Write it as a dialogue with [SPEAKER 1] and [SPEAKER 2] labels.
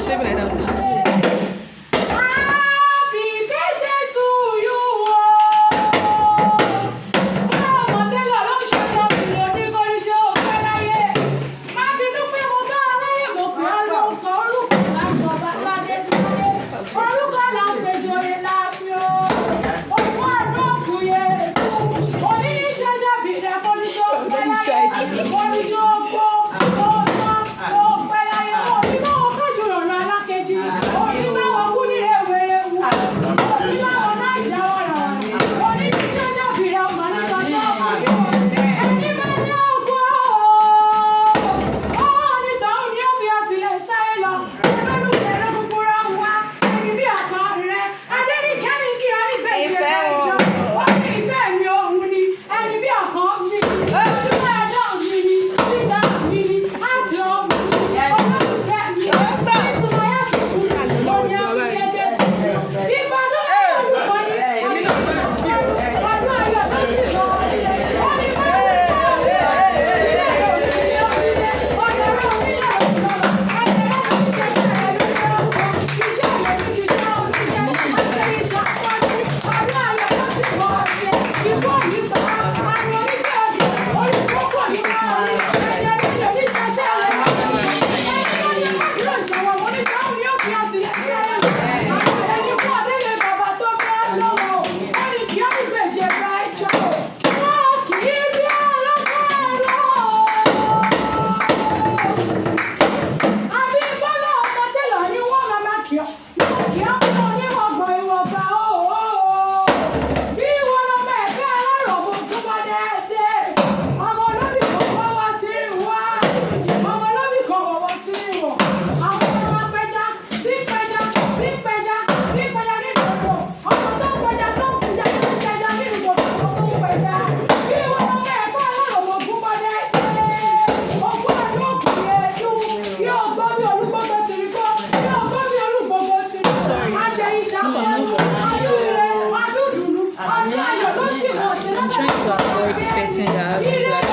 [SPEAKER 1] save it like that.
[SPEAKER 2] Happy birthday to you. Ọmọ tẹ́lọ̀ ló ń ṣe ọmọbìnrin oníkọ́ríṣẹ́ òfẹ́ láyé. Má bínú pé mo bá aláyè mo pè ọ́ lórúkọ orúkọ lájọba ládé láyé. Orúkọ là ń pèjọ yẹn láàfin o. Òkú àdó òkúyè ètò. Oníṣẹ́jọ́ bìrẹ̀ mọ́níjọ́ pẹ́ láyé. Mọ́níjọ́ gbó.
[SPEAKER 1] I'm trying to avoid the person that has